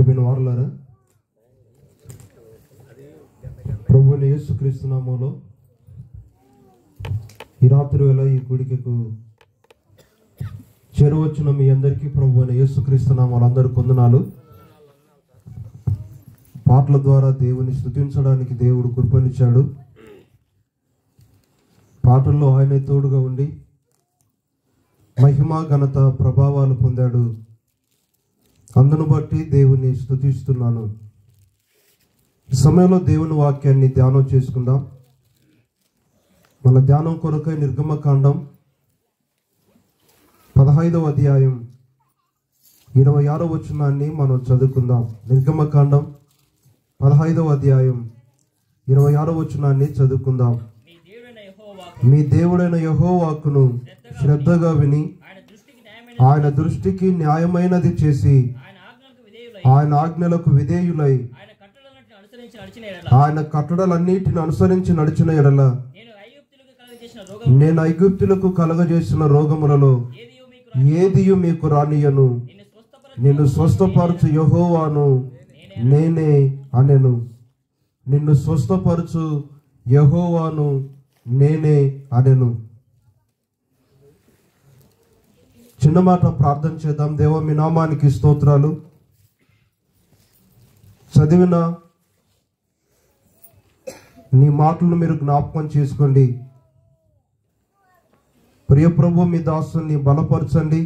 ప్రియమైన వారలారా, ప్రభువైన యేసుక్రీస్తు నామములో ఈ రాత్రి వేళ ఈ గుడికకు చేరవచ్చిన మీ అందరికీ ప్రభువైన యేసుక్రీస్తు నామములో అందరికీ వందనాలు. పాటల ద్వారా దేవుని స్తుతించడానికి దేవుడు కృపనిచ్చాడు. పాటల్లో ఆయనే తోడుగా ఉండి మహిమ ఘనత ప్రభావాలు పొందాడు. అందును బట్టి దేవుని స్తుతిస్తున్నాను. ఈ సమయంలో దేవుని వాక్యాన్ని ధ్యానం చేసుకుందాం. మన ధ్యానం కొరకై నిర్గమకాండం 15వ అధ్యాయం 26వ వచనాన్ని మనం చదువుకుందాం. నిర్గమకాండం 15వ అధ్యాయం 26వ వచనాన్ని చదువుకుందాం. మీ దేవుడైన యెహోవాకును శ్రద్ధగా విని ఆయన దృష్టికి న్యాయమైనది చేసి ఆయన ఆజ్ఞలకు విధేయులై ఆయన కట్టడలన్నిటిని అనుసరించి నడిచిన ఎడల నేను ఐగుప్తులకు కలగజేసిన రోగములలో ఏదియు మీకు రానియను, నిన్ను స్వస్థపరచు యెహోవాను నేనే అనెను. నిన్ను స్వస్థపరచు యెహోవాను నేనే అనెను. చిన్న మాట ప్రార్థన చేద్దాం. దేవా, మీ నామానికి స్తోత్రాలు. చదివిన నీ మాటలను మీరు జ్ఞాపకం చేసుకోండి. ప్రియ ప్రభు, మీ దాసుని బలపరచండి.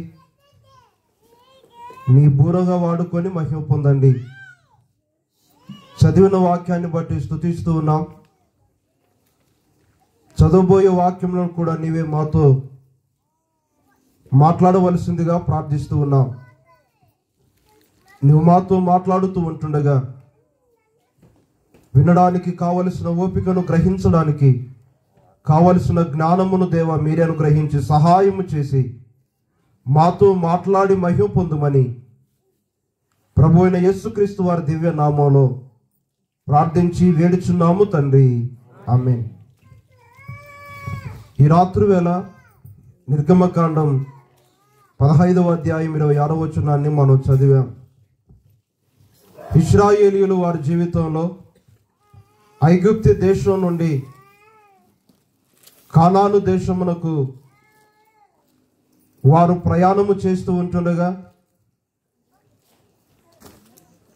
మీ బూరగా వాడుకొని మహిమ పొందండి. చదివిన వాక్యాన్ని బట్టి స్తుతిస్తూ ఉన్నాం. చదవబోయే వాక్యంలో కూడా నీవే మాతో మాట్లాడవలసిందిగా ప్రార్థిస్తూ ఉన్నాం. నువ్వు మాతో మాట్లాడుతూ ఉంటుండగా వినడానికి కావలసిన ఓపికను, గ్రహించడానికి కావలసిన జ్ఞానమును దేవా మీరే అనుగ్రహించి సహాయము చేసి మాతో మాట్లాడి మహిమ పొందుమని ప్రభు అయిన యేసుక్రీస్తు వారి దివ్య నామంలో ప్రార్థించి వేడుచున్నాము తండ్రి, ఆమేన్. ఈ రాత్రి వేళ నిర్గమకాండం 15వ అధ్యాయం 26వ వచనాన్ని మనం చదివాం. ఇశ్రాయేలీయులు వారి జీవితంలో ఐగుప్తు దేశం నుండి కానాను దేశమునకు వారు ప్రయాణము చేస్తూ ఉంటుండగా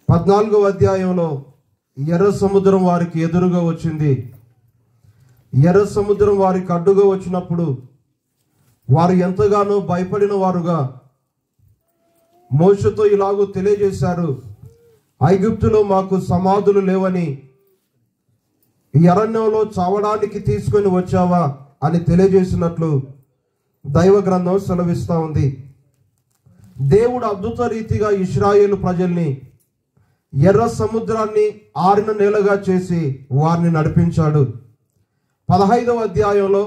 14వ అధ్యాయంలో ఎర్ర సముద్రం వారికి ఎదురుగా వచ్చింది. ఎర్ర సముద్రం వారికి అడ్డుగా వచ్చినప్పుడు వారు ఎంతగానో భయపడిన వారుగా మోషేతో ఇలాగూ తెలియజేశారు, ఐగుప్తులో మాకు సమాధులు లేవని, ఈ అరణ్యంలో చావడానికి తీసుకొని వచ్చావా అని తెలియజేసినట్లు దైవ గ్రంథం సెలవిస్తూ ఉంది. దేవుడు అద్భుత రీతిగా ఇశ్రాయేలు ప్రజల్ని ఎర్ర సముద్రాన్ని ఆరిన నేలగా చేసి వారిని నడిపించాడు. 15వ అధ్యాయంలో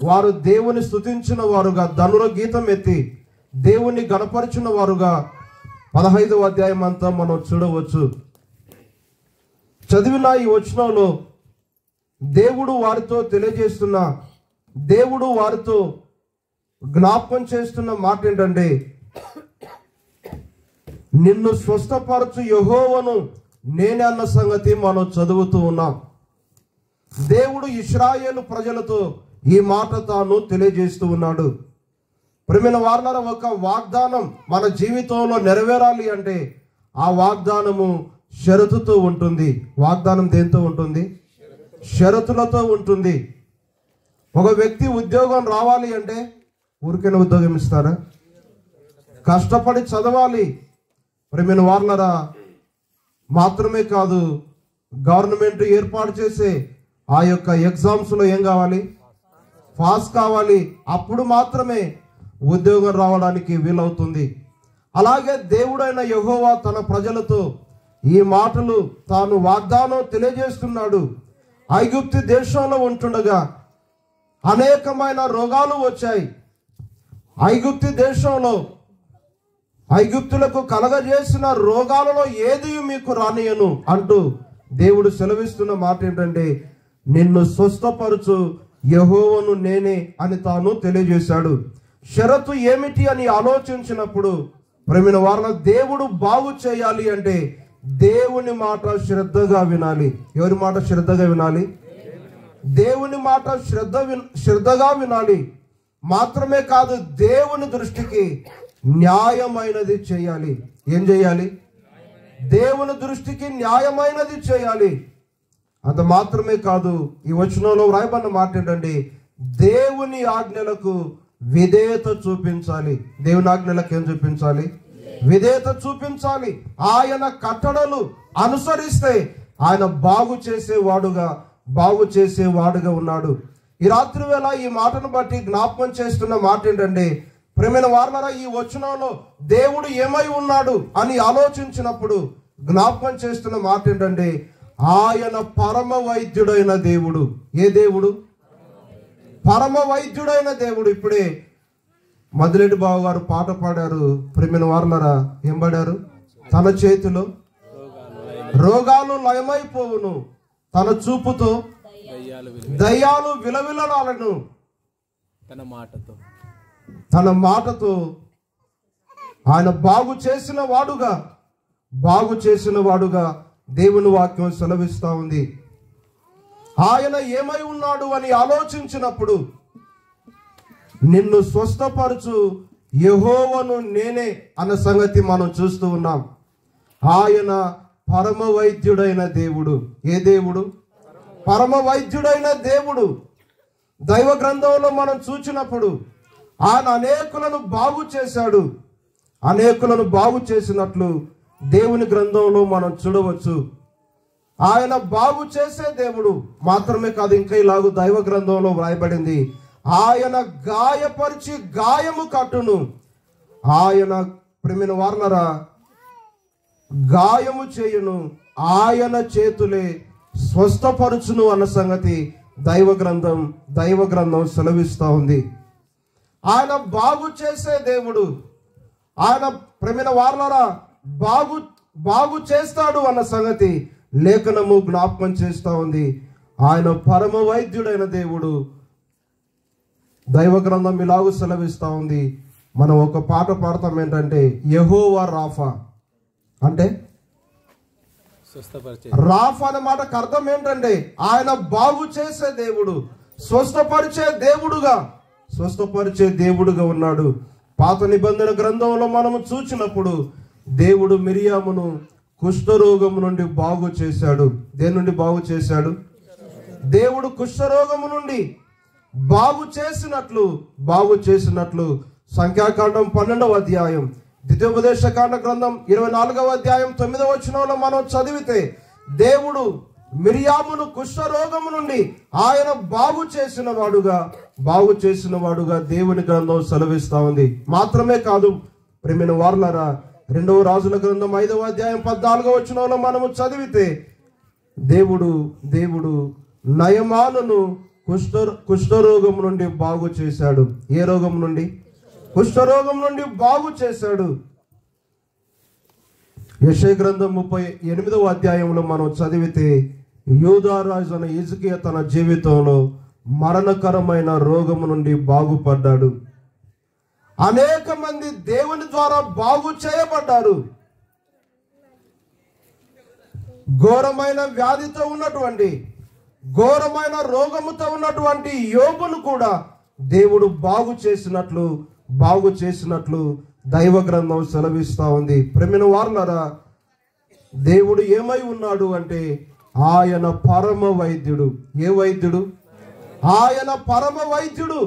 వారు దేవుని స్తుతించిన వారుగా, ధనుల గీతం ఎత్తి దేవుణ్ణి గణపరిచిన వారుగా 15వ అధ్యాయం అంతా మనం చూడవచ్చు. చదివిన ఈ వచనంలో దేవుడు వారితో తెలియజేస్తున్న, దేవుడు వారితో జ్ఞాపకం చేస్తున్న మాట ఏంటంటే, నిన్ను స్వస్థపరచు యెహోవాను నేనే అన్న సంగతి మనం చదువుతూ ఉన్నాం. దేవుడు ఇశ్రాయేలు ప్రజలతో ఈ మాట తాను తెలియజేస్తూ ఉన్నాడు. ప్రియమైన వారలారా, ఒక వాగ్దానం మన జీవితంలో నెరవేరాలి అంటే ఆ వాగ్దానము షరతుతో ఉంటుంది. వాగ్దానం దేంతో ఉంటుంది? షరతులతో ఉంటుంది. ఒక వ్యక్తి ఉద్యోగం రావాలి అంటే ఊరికైనా ఉద్యోగం ఇస్తారా? కష్టపడి చదవాలి. ప్రియమైన వారలారా, మాత్రమే కాదు, గవర్నమెంట్ ఏర్పాటు చేసే ఆ యొక్క ఎగ్జామ్స్లో ఏం కావాలి? పాస్ కావాలి. అప్పుడు మాత్రమే ఉద్యోగం రావడానికి వీలవుతుంది. అలాగే దేవుడైన యెహోవా తన ప్రజలతో ఈ మాటలు తాను వాగ్దానం తెలియజేస్తున్నాడు. ఐగుప్తు దేశంలో ఉంటుండగా అనేకమైన రోగాలు వచ్చాయి. ఐగుప్తు దేశంలో ఐగుప్తులకు కలగజేసిన రోగాలలో ఏది మీకు రానియను అంటూ దేవుడు సెలవిస్తున్న మాట ఏంటంటే, నిన్ను స్వస్థపరచు యెహోవాను నేనే అని తాను తెలియజేశాడు. షరతు ఏమిటి అని ఆలోచించినప్పుడు ప్రేమిన వారిని దేవుడు బాగు చేయాలి అంటే దేవుని మాట శ్రద్ధగా వినాలి. ఎవరి మాట శ్రద్ధగా వినాలి? దేవుని మాట శ్రద్ధగా వినాలి. మాత్రమే కాదు, దేవుని దృష్టికి న్యాయమైనది చేయాలి. ఏం చేయాలి? దేవుని దృష్టికి న్యాయమైనది చేయాలి. అంత మాత్రమే కాదు, ఈ వచనంలో వ్రాయబడిన మాట ఏంటండి? దేవుని ఆజ్ఞలకు విధేయత చూపించాలి. దేవుని ఆజ్ఞలకు ఏం చూపించాలి? విధేయత చూపించాలి. ఆయన కట్టడలు అనుసరిస్తే ఆయన బాగు చేసేవాడుగా ఉన్నాడు. ఈ రాత్రి వేళ ఈ మాటను బట్టి జ్ఞాపకం చేస్తున్న మాట ఏంటంటే, ప్రియమైన వారలారా, ఈ వచనంలో దేవుడు ఏమై ఉన్నాడు అని ఆలోచించినప్పుడు జ్ఞాపకం చేస్తున్న మాట ఏంటంటే, ఆయన పరమ వైద్యుడైన దేవుడు. ఏ దేవుడు? పరమ వైద్యుడైన దేవుడు. ఇప్పుడే మదిరెడ్డి బాబు గారు పాట పాడారు. ప్రియమైన వారలారా, ఏం పాడారు? తన చేతిలో రోగాలు లయమైపోవును, తన చూపుతో దయ్యాలు విలవిలనాలను, తన మాటతో ఆయన బాగు చేసిన వాడుగా దేవుని వాక్యం సెలవిస్తా ఉంది. ఆయన ఏమై ఉన్నాడు అని ఆలోచించినప్పుడు, నిన్ను స్వస్థపరచు యెహోవాను నేనే అన్న సంగతి మనం చూస్తూ ఉన్నాం. ఆయన పరమ వైద్యుడైన దేవుడు. ఏ దేవుడు? పరమ వైద్యుడైన దేవుడు. దైవ గ్రంథంలో మనం చూచినప్పుడు ఆయన అనేకులను బాగు చేశాడు. అనేకులను బాగు చేసినట్లు దేవుని గ్రంథంలో మనం చూడవచ్చు. ఆయన బాగు చేసే దేవుడు. మాత్రమే కాదు, ఇంకా ఇలాగూ దైవ గ్రంథంలో వ్రాయబడింది, ఆయన గాయపరిచి గాయము కట్టును. ఆయన ప్రేమిన వారనరా గాయము చేయును, ఆయన చేతులే స్వస్థపరుచును అన్న సంగతి దైవ గ్రంథం సెలవిస్తా ఉంది. ఆయన బాగు చేసే దేవుడు. ఆయన ప్రేమిన వారనరా బాగు చేస్తాడు అన్న సంగతి లేఖనము జ్ఞాపకం చేస్తా ఉంది. ఆయన పరమ వైద్యుడైన దేవుడు. దైవ గ్రంథం ఇలాగూ సెలవిస్తా ఉంది. మనం ఒక పాట పాడతాం, ఏంటంటే యెహోవా రాఫా. అంటే రాఫా అనే మాటకు అర్థం ఏంటంటే ఆయన బాగు చేసే దేవుడు, స్వస్థపరిచే దేవుడుగా ఉన్నాడు. పాత నిబంధన గ్రంథంలో మనము చూచినప్పుడు దేవుడు మిరియామును కుష్ఠరోగము నుండి బాగు చేశాడు. దేని నుండి బాగు చేశాడు? దేవుడు కుష్ఠరోగము నుండి బాగు చేసినట్లు సంఖ్యాకాండం 12వ అధ్యాయం, ద్వితీయోపదేశకాండ గ్రంథం 24వ అధ్యాయం 9వ వచనంలో మనం చదివితే, దేవుడు మిరియామును కుష్ఠరోగము నుండి ఆయన బాగు చేసిన వాడుగా దేవుని గ్రంథం సెలవిస్తా ఉంది. మాత్రమే కాదు, ప్రేమైన వారలారా, 2వ రాజుల గ్రంథం 5వ అధ్యాయం 14వ వచనంలో మనము చదివితే, దేవుడు నయమానును కుష్ఠరోగం నుండి బాగు చేశాడు. ఏ రోగం నుండి? కుష్ఠరోగం నుండి బాగు చేశాడు. యెషయా గ్రంథం 38వ అధ్యాయంలో మనం చదివితే, యూదారాజు అనే హిజ్కియా తన జీవితంలో మరణకరమైన రోగము నుండి బాగుపడ్డాడు. అనేక మంది దేవుని ద్వారా బాగు చేయబడ్డారు. ఘోరమైన వ్యాధితో ఉన్నటువంటి, ఘోరమైన రోగముతో ఉన్నటువంటి యోబును కూడా దేవుడు బాగు చేసినట్లు దైవ గ్రంథం సెలవిస్తా ఉంది. ప్రేమిన వారలారా, దేవుడు ఏమై ఉన్నాడు అంటే ఆయన పరమ వైద్యుడు. ఏ వైద్యుడు? ఆయన పరమ వైద్యుడు.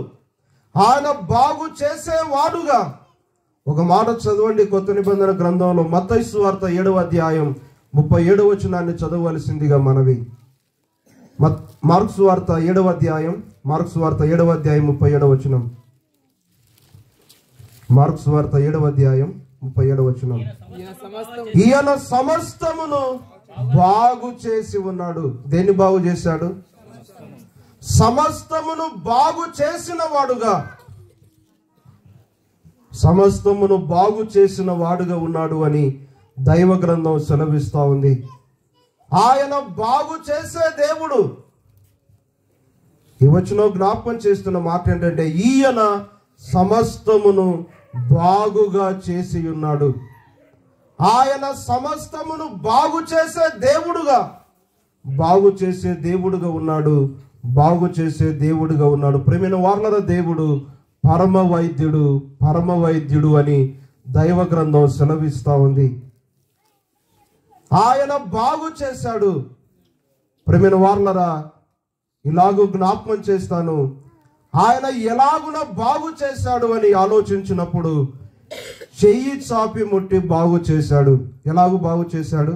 ఆయన బాగు చేసేవాడుగా. ఒక మాట చదవండి కొత్త నిబంధన గ్రంథంలో, మత్తయి సువార్త 7వ అధ్యాయం 37వ వచనాన్ని చదవవలసిందిగా మనవి. మార్కు సువార్త 7వ అధ్యాయం 37వ వచనం. మార్కు సువార్త 7వ అధ్యాయం 37వ వచనం. ఈయన సమస్తమును బాగు చేసి ఉన్నాడు. దేన్ని బాగు చేశాడు? సమస్తమును బాగు చేసిన వాడుగా ఉన్నాడు అని దైవ గ్రంథం సెలవిస్తా ఉంది. ఆయన బాగు చేసే దేవుడు. ఈ వచనం జ్ఞాపకం చేస్తున్న మాట ఏంటంటే, ఈయన సమస్తమును బాగుగా చేసి ఉన్నాడు. ఆయన సమస్తమును బాగు చేసే దేవుడుగా ఉన్నాడు. బాగు చేసే దేవుడుగా ఉన్నాడు. ప్రేమైన వార్లర దేవుడు పరమ వైద్యుడు అని దైవ గ్రంథం సెలవిస్తా ఉంది. ఆయన బాగు చేశాడు. ప్రేమైన వార్లరా, ఇలాగూ జ్ఞాపకం చేస్తాను, ఆయన ఎలాగున బాగు చేశాడు అని ఆలోచించినప్పుడు చెయ్యి చాపి ముట్టి బాగు చేశాడు. ఎలాగూ బాగు చేశాడు?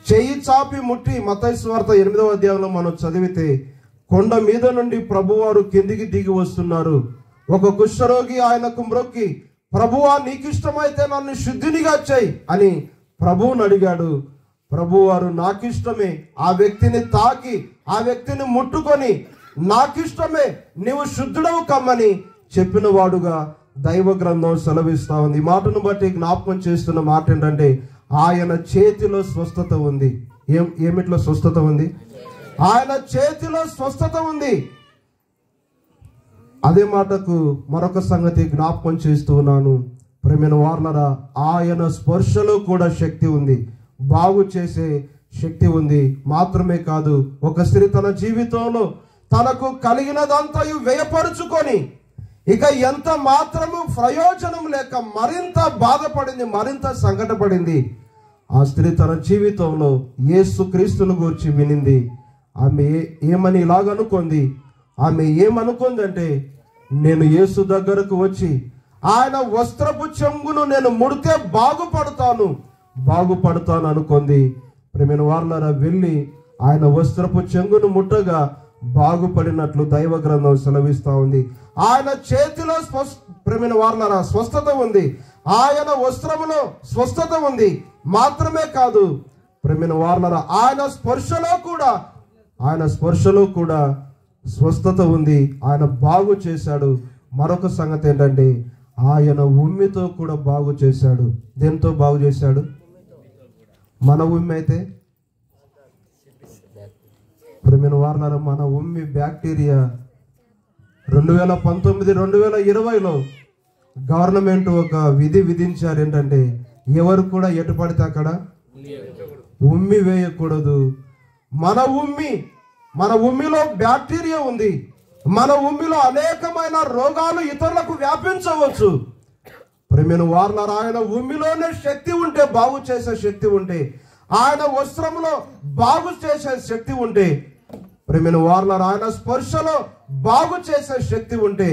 చెయ్యి చాపి ముట్టి. మత్తయి సువార్త 8వ అధ్యాయంలో మనం చదివితే, కొండ మీద నుండి ప్రభువారు కిందికి దిగి వస్తున్నారు. ఒక కుష్ఠరోగి ఆయనకు మ్రొక్కి, ప్రభువా నీకిష్టమైతే నన్ను శుద్ధినిగా చేయి అని ప్రభువుని అడిగాడు. ప్రభువారు నాకిష్టమే, ఆ వ్యక్తిని తాకి ఆ వ్యక్తిని ముట్టుకొని నాకిష్టమే నీవు శుద్ధుడవు కమ్మని చెప్పిన వాడుగా దైవ గ్రంథం సెలవిస్తా ఉంది. ఈ మాటను బట్టి జ్ఞాపకం చేస్తున్న మాట ఏంటంటే, ఆయన చేతిలో స్వస్థత ఉంది. ఏమిట్లో స్వస్థత ఉంది? ఆయన చేతిలో స్వస్థత ఉంది. అదే మాటకు మరొక సంగతి జ్ఞాపకం చేస్తూ ఉన్నాను. ప్రేమైన వార్లరా, ఆయన స్పర్శలో కూడా శక్తి ఉంది, బాగు చేసే శక్తి ఉంది. మాత్రమే కాదు, ఒక స్త్రీ తన జీవితంలో తనకు కలిగినదంతయు వ్యయపరుచుకొని ఇక ఎంత మాత్రము ప్రయోజనం లేక మరింత బాధపడింది, మరింత సంకటపడింది. ఆ స్త్రీ తన జీవితంలో యేసు క్రీస్తును గురించి వినింది. ఆమె ఏమని ఇలాగనుకుంది? ఆమె ఏమనుకుందంటే, నేను యేసు దగ్గరకు వచ్చి ఆయన వస్త్రపు చెంగును నేను ముడితే బాగుపడతాను అనుకుంది. ప్రేమైన వార్లారా, వెళ్ళి ఆయన వస్త్రపు చెంగును ముట్టగా బాగుపడినట్లు దైవ గ్రంథం సెలవిస్తా ఉంది. ఆయన చేతిలో ప్రేమైన వార్లారా స్వస్థత ఉంది, ఆయన వస్త్రములో స్వస్థత ఉంది. మాత్రమే కాదు ప్రేమైన వార్లారా, ఆయన స్పర్శలో కూడా స్వస్థత ఉంది. ఆయన బాగు చేశాడు. మరొక సంగతి ఏంటంటే, ఆయన ఉమ్మితో కూడా బాగు చేశాడు. దేంతో బాగు చేశాడు? మన ఉమ్మి అయితే ప్రేమైన వార్లారా, మన ఉమ్మి బ్యాక్టీరియా 2019, 2020లో గవర్నమెంట్ ఒక విధి విధించారు. ఏంటంటే, ఎవరు కూడా ఎటు పడితే అక్కడ ఉమ్మి వేయకూడదు. మన ఉమ్మిలో బ్యాక్టీరియా ఉంది. మన ఉమ్మిలో అనేకమైన రోగాలు ఇతరులకు వ్యాపించవచ్చు. ప్రేమైన వార్లారా, ఆయన ఉమ్మిలోనే శక్తి ఉంటే, బాగు చేసే శక్తి ఉంటే, ఆయన వస్త్రంలో బాగు చేసే శక్తి ఉంటే, ప్రేమైన వార్లారా ఆయన స్పర్శలో బాగు చేసే శక్తి ఉంటే,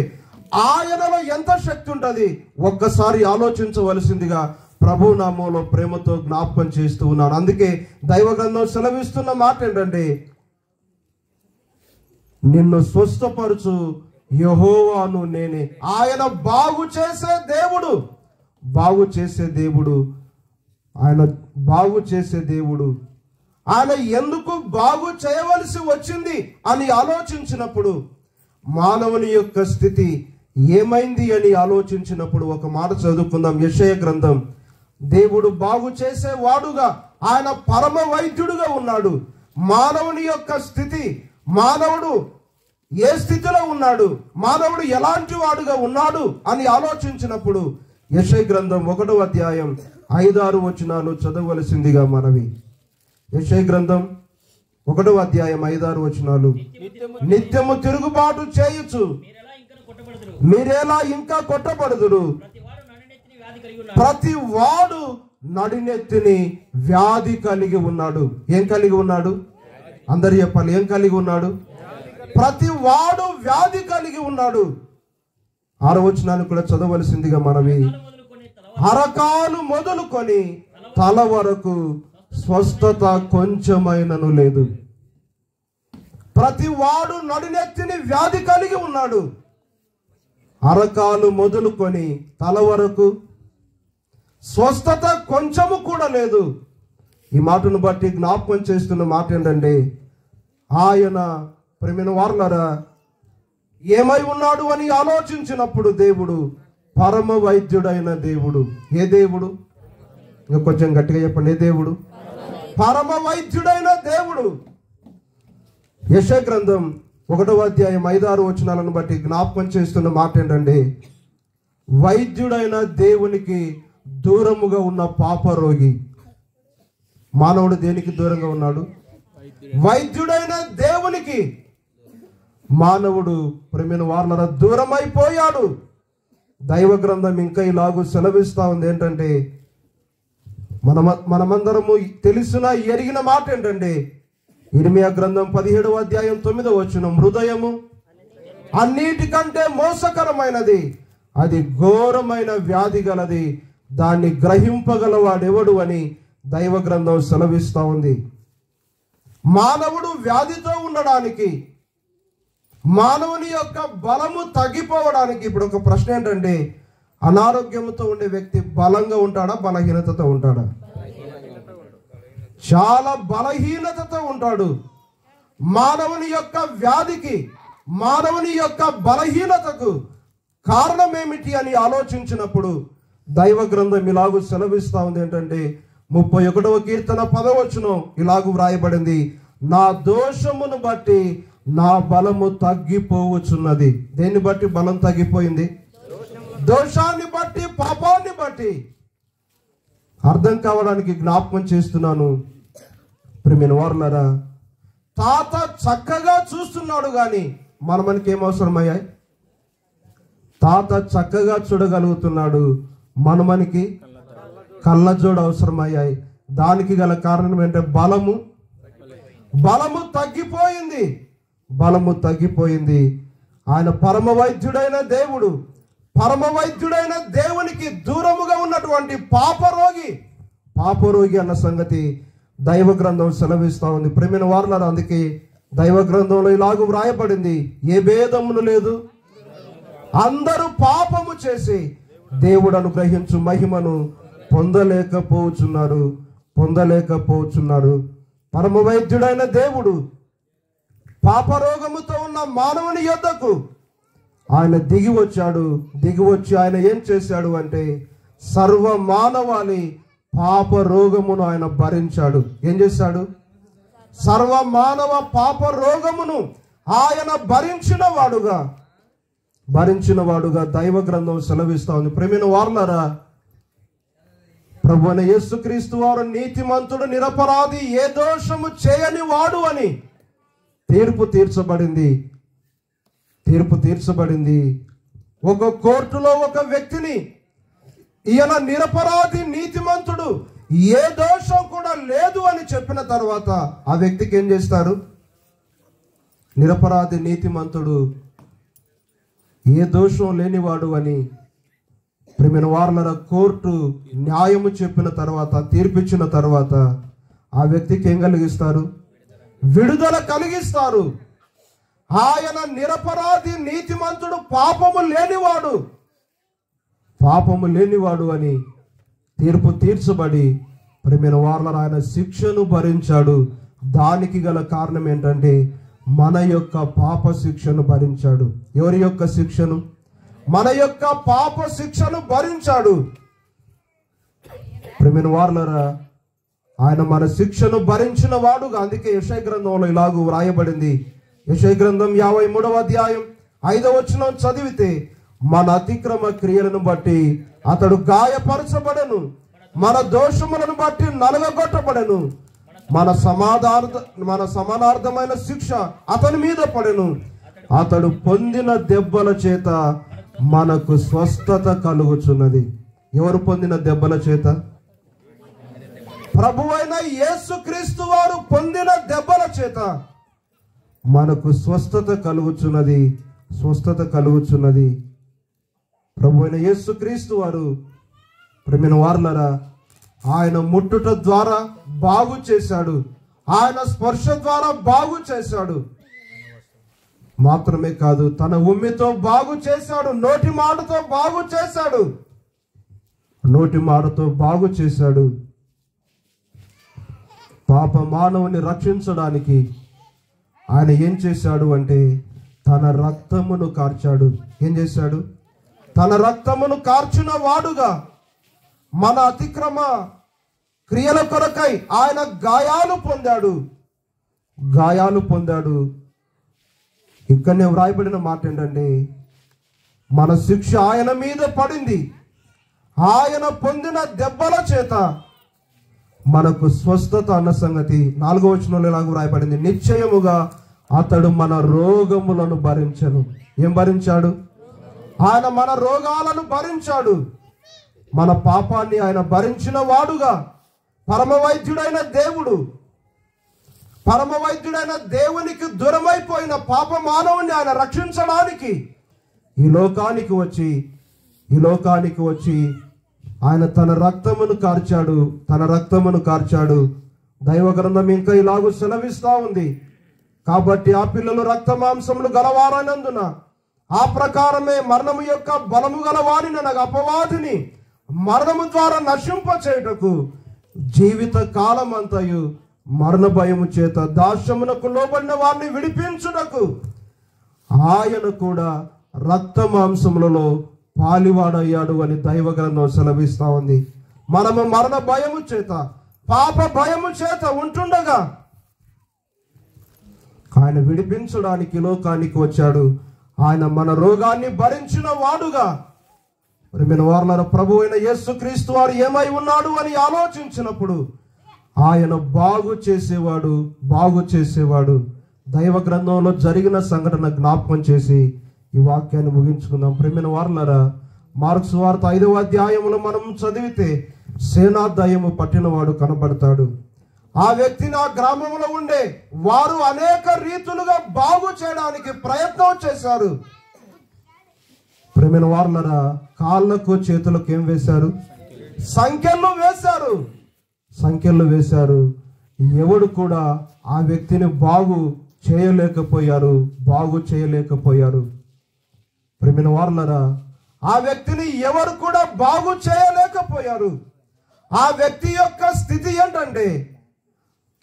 ఆయనలో ఎంత శక్తి ఉంటుంది ఒక్కసారి ఆలోచించవలసిందిగా ప్రభు నామంలో ప్రేమతో జ్ఞాపకం చేస్తూ ఉన్నాను. అందుకే దైవ గ్రంథం సెలవిస్తున్న మాట ఏంటంటే, నిన్ను స్వస్థపరచు యెహోవాను నేనే. ఆయన బాగు చేసే దేవుడు. ఆయన ఎందుకు బాగు చేయవలసి వచ్చింది అని ఆలోచించినప్పుడు, మానవుని యొక్క స్థితి ఏమైంది అని ఆలోచించినప్పుడు ఒక మాట చదువుకుందాం. యెషయా గ్రంథం. దేవుడు బాగు చేసేవాడుగా, ఆయన పరమ వైద్యుడుగా ఉన్నాడు. మానవుని యొక్క స్థితి, మానవుడు ఏ స్థితిలో ఉన్నాడు, మానవుడు ఎలాంటి వాడుగా ఉన్నాడు అని ఆలోచించినప్పుడు యెషయా గ్రంథం 1వ అధ్యాయం 5-6 వచనాలు చదవవలసిందిగా మనవి. యెషయా గ్రంథం 1వ అధ్యాయం 5-6 వచనాలు. నిత్యము తిరుగుబాటు చేయుచు మీరేలా ఇంకా కొట్టబడుదురు, ప్రతి వాడు నడినెత్తిని వ్యాధి కలిగి ఉన్నాడు. ఏం కలిగి ఉన్నాడు? అందరు చెప్పాలి, ఏం కలిగి ఉన్నాడు? ప్రతి వాడు వ్యాధి కలిగి ఉన్నాడు. 6వ వచనాన్ని కూడా చదవవలసిందిగా మనవి. అరకాలు మొదలుకొని తల వరకు స్వస్థత కొంచెమైనను లేదు. ప్రతి వాడు నడినెత్తిని వ్యాధి కలిగి ఉన్నాడు. అరకాలు మొదలుకొని తల వరకు స్వస్థత కొంచెము కూడా లేదు. ఈ మాటను బట్టి జ్ఞాపకం చేస్తున్న మాట ఏంటంటే, ఆయన ప్రేమైన వార్లారా ఏమై ఉన్నాడు అని ఆలోచించినప్పుడు దేవుడు పరమ వైద్యుడైన దేవుడు. ఏ దేవుడు? ఇంకా కొంచెం గట్టిగా చెప్పండి. ఏ దేవుడు? పరమ వైద్యుడైన దేవుడు. యెషయా గ్రంథం 1వ అధ్యాయం 5-6 వచనాలను బట్టి జ్ఞాపకం చేస్తున్న మాట ఏంటంటే, వైద్యుడైన దేవునికి దూరముగా ఉన్న పాపరోగి. మానవుడు దేనికి దూరంగా ఉన్నాడు? వైద్యుడైన దేవునికి మానవుడు ప్రేమైన వారలారా దూరమైపోయాడు. దైవ గ్రంథం ఇంకా ఇలాగూ సెలవిస్తా ఉంది. ఏంటంటే మనమందరము తెలిసిన ఎరిగిన మాట ఏంటంటే ఇర్మియా గ్రంథం 17వ అధ్యాయం 9వ వచనం, హృదయము అన్నిటికంటే మోసకరమైనది, అది ఘోరమైన వ్యాధి గలది, దాన్ని గ్రహింపగలవాడెవడు అని దైవ గ్రంథం సెలవిస్తా ఉంది. మానవుడు వ్యాధితో ఉండడానికి, మానవుని యొక్క బలము తగ్గిపోవడానికి, ఇప్పుడు ఒక ప్రశ్న ఏంటంటే అనారోగ్యంతో ఉండే వ్యక్తి బలంగా ఉంటాడా, బలహీనతతో ఉంటాడా? చాలా బలహీనతతో ఉంటాడు. మానవుని యొక్క వ్యాధికి, మానవుని యొక్క బలహీనతకు కారణం ఏమిటి అని ఆలోచించినప్పుడు దైవ గ్రంథం ఇలాగూ సెలవిస్తా ఉంది. ఏంటంటే 31వ కీర్తన 10వ వచనం ఇలాగూ వ్రాయబడింది, నా దోషమును బట్టి నా బలము తగ్గిపోవచ్చున్నది. దేన్ని బట్టి బలం తగ్గిపోయింది? దోషాన్ని బట్టి, పాపాన్ని బట్టి. అర్థం కావడానికి జ్ఞాపకం చేస్తున్నాను. ప్రియమైన వారలారా, తాత చక్కగా చూస్తున్నాడు కానీ మనకి ఏం అవసరమయ్యాయి? తాత చక్కగా చూడగలుగుతున్నాడు, మనకి కళ్ళజోడు అవసరమయ్యాయి. దానికి గల కారణం ఏంటంటే బలము తగ్గిపోయింది. బలము తగ్గిపోయింది. ఆయన పరమ వైద్యుడైన దేవుడు, పరమ వైద్యుడైన దేవునికి దూరముగా ఉన్నటువంటి పాపరోగి అన్న సంగతి దైవ గ్రంథం సెలవిస్తా ఉంది. ప్రేమైన వారలారా, అందుకే దైవ గ్రంథంలో ఇలాగూ వ్రాయబడింది, ఏ భేదమును లేదు, అందరూ పాపము చేసి దేవుడు అనుగ్రహించు మహిమను పొందలేకపోతున్నారు. పరమ వైద్యుడైన దేవుడు పాపరోగముతో ఉన్న మానవుని యొద్దకు ఆయన దిగి వచ్చి ఆయన ఏం చేశాడు అంటే సర్వ మానవాళి పాప రోగమును ఆయన భరించాడు. ఏం చేశాడు? సర్వ మానవ పాప రోగమును ఆయన భరించిన వాడుగా దైవ గ్రంథం సెలవిస్తా ఉంది. ప్రేమైన వారలారా, ప్రభువైన యేసుక్రీస్తు వారు నీతిమంతుడు, నిరపరాధి, ఏ దోషము చేయని వాడు అని తీర్పు తీర్చబడింది. ఒక కోర్టులో ఒక వ్యక్తిని ఈయన నిరపరాధి, నీతిమంతుడు, ఏ దోషం కూడా లేదు అని చెప్పిన తర్వాత ఆ వ్యక్తికి ఏం చేస్తారు? నిరపరాధి, నీతిమంతుడు, ఏ దోషం లేనివాడు అని ప్రియమైన వారలారా కోర్టు న్యాయము చెప్పిన తర్వాత, తీర్పిచ్చిన తర్వాత ఆ వ్యక్తికి ఏం కలిగిస్తారు? విడుదల కలిగిస్తారు. ఆయన నిరపరాధి, నీతిమంతుడు, పాపము లేనివాడు అని తీర్పు తీర్చబడి ప్రియమైన వారలారా ఆయన శిక్షను భరించాడు. దానికి గల కారణం ఏంటంటే మన యొక్క పాప శిక్షను భరించాడు. ఎవరి యొక్క శిక్షను? మన యొక్క పాప శిక్షను భరించాడు. ప్రియమైన వారలారా, ఆయన మన శిక్షను భరించిన వాడుగా. అందుకే యెషయా గ్రంథంలో ఇలాగూ వ్రాయబడింది. యెషయా గ్రంథం 53వ అధ్యాయం 5వ వచనం చదివితే, మన అతిక్రమ క్రియలను బట్టి అతడు గాయపరచబడెను, మన దోషములను బట్టి నలగగొట్టబడెను, మన సమానార్థమైన శిక్ష అతని మీద పడెను, అతడు పొందిన దెబ్బల చేత మనకు స్వస్థత కలుగుచున్నది. ఎవరు పొందిన దెబ్బల చేత? ప్రభువైన యేసుక్రీస్తు వారు పొందిన దెబ్బల చేత మనకు స్వస్థత కలుగుచున్నది. ప్రభువైన యేసుక్రీస్తు వారు ప్రియమైన వారలారా ఆయన ముట్టుట ద్వారా బాగు చేశాడు, ఆయన స్పర్శ ద్వారా బాగు చేశాడు. మాత్రమే కాదు, తన ఉమ్మితో బాగు చేశాడు, నోటి మాటతో బాగు చేశాడు. పాప మానవుని రక్షించడానికి ఆయన ఏం చేశాడు అంటే తన రక్తమును కార్చాడు. ఏం చేశాడు? తన రక్తమును కార్చిన వాడుగా మన అతిక్రమ క్రియల కొరకై ఆయన గాయాలు పొందాడు. ఇక్కడనే వ్రాయబడిన మాట ఏంటంటే మన శిక్ష ఆయన మీద పడింది, ఆయన పొందిన దెబ్బల చేత మనకు స్వస్థత అన్న సంగతి 4వ వచనంలో ఇలాగ వ్రాయబడింది. నిశ్చయముగా అతడు మన రోగములను భరించెను. ఏం భరించాడు? ఆయన మన రోగాలను భరించాడు. మన పాపాన్ని ఆయన భరించిన వాడుగా పరమ వైద్యుడైన దేవునికి దూరమైపోయిన పాప మానవుని ఆయన రక్షించడానికి ఈ లోకానికి వచ్చి ఆయన తన రక్తమును కార్చాడు. దైవ గ్రంథం ఇంకా ఇలాగూ సెలవిస్తా ఉంది. కాబట్టి ఆ పిల్లలు రక్త మాంసములు గలవారనందున ఆ ప్రకారమే మరణము యొక్క బలము గలవారిని అనగా అపవాదిని మరణము ద్వారా నశింప చేయుటకు జీవిత కాలం అంతయు మరణ భయము చేత దాస్యమునకు లోబడిన వారిని విడిపించుటకు ఆయన కూడా రక్త మాంసములలో పాలివాడయ్యాడు అని దైవ గ్రంథం సెలవిస్తా ఉంది. మనము మరణ భయము చేత పాప భయము చేత ఉంటుండగా ఆయన విడిపించడానికి లోకానికి వచ్చాడు. ఆయన మన రోగాన్ని భరించిన వాడుగా ప్రభు అయిన యేసుక్రీస్తు వారు ఏమై ఉన్నాడు అని ఆలోచించినప్పుడు ఆయన బాగు చేసేవాడు. దైవ గ్రంథంలో జరిగిన సంఘటన జ్ఞాపకం చేసి ఈ వాక్యాన్ని ముగించుకుందాం. ప్రియమైన వారలారా, మార్కు సువార్త 5వ అధ్యాయంలో మనం చదివితే సేనాదయము పట్టినవాడు కనబడతాడు. ఆ వ్యక్తిని ఆ గ్రామంలో ఉండే వారు అనేక రీతులుగా బాగు చేయడానికి ప్రయత్నం చేశారు. ప్రియమైన వారలారా, కాళ్ళకు చేతులకు ఏం వేశారు? సంఖ్యలు వేశారు. ఎవడు కూడా ఆ వ్యక్తిని బాగు చేయలేకపోయారు. ప్రియమైన వారలారా, ఆ వ్యక్తిని ఎవరు కూడా బాగు చేయలేకపోయారు. ఆ వ్యక్తి యొక్క స్థితి ఏంటంటే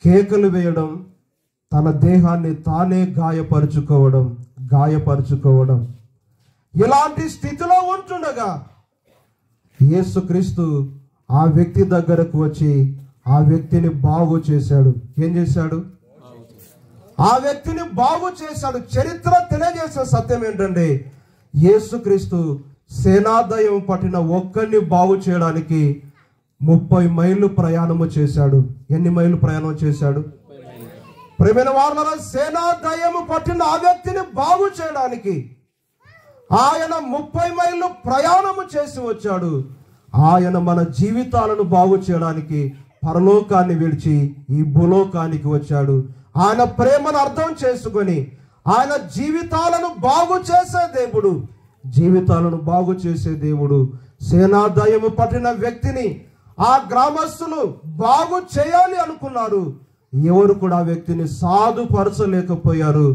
కేకలు వేయడం, తన దేహాన్ని తానే గాయపరుచుకోవడం. ఇలాంటి స్థితిలో ఉంటుండగా యేసుక్రీస్తు ఆ వ్యక్తి దగ్గరకు వచ్చి ఆ వ్యక్తిని బాగు చేశాడు. ఏం చేశాడు? ఆ వ్యక్తిని బాగు చేశాడు. చరిత్ర తెలియజేసే సత్యం ఏంటంటే యేసుక్రీస్తు సేనాదయం పట్టిన ఒక్కరిని బాగు చేయడానికి 30 మైళ్ళు ప్రయాణము చేశాడు. ఎన్ని మైళ్ళు ప్రయాణం చేశాడు? ప్రియమైన వారలారా, సేనాదయము పట్టిన ఆ వ్యక్తిని బాగు చేయడానికి ఆయన 30 మైళ్ళు ప్రయాణము చేసి వచ్చాడు. ఆయన మన జీవితాలను బాగు చేయడానికి పరలోకాన్ని విడిచి ఈ భూలోకానికి వచ్చాడు. ఆయన ప్రేమను అర్థం చేసుకొని ఆయన జీవితాలను బాగు చేసే దేవుడు సేనాదయము పట్టిన వ్యక్తిని ఆ గ్రామస్తులు బాగు చేయాలి అనుకున్నారు. ఎవరు కూడా ఆ వ్యక్తిని సాధుపరచలేకపోయారు.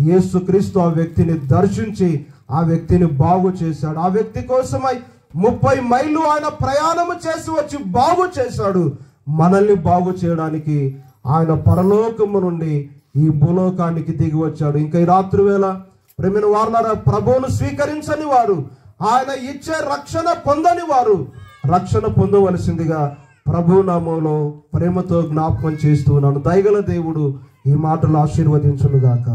యేసుక్రీస్తు ఆ వ్యక్తిని దర్శించి ఆ వ్యక్తిని బాగు చేశాడు. ఆ వ్యక్తి కోసమై 30 మైళ్ళు ఆయన ప్రయాణము చేసి వచ్చి బాగు చేశాడు. మనల్ని బాగు చేయడానికి ఆయన పరలోకము నుండి ఈ భూలోకానికి దిగి వచ్చాడు. ఇంకా ఈ రాత్రి వేళ ప్రియమైన వారలారా, ప్రభువును స్వీకరించని వారు, ఆయన ఇచ్చే రక్షణ పొందని వారు రక్షణ పొందవలసిందిగా ప్రభు నామములో ప్రేమతో జ్ఞాపకం చేస్తూ ఉన్నాను. దయగల దేవుడు ఈ మాటలు ఆశీర్వదించును గాక.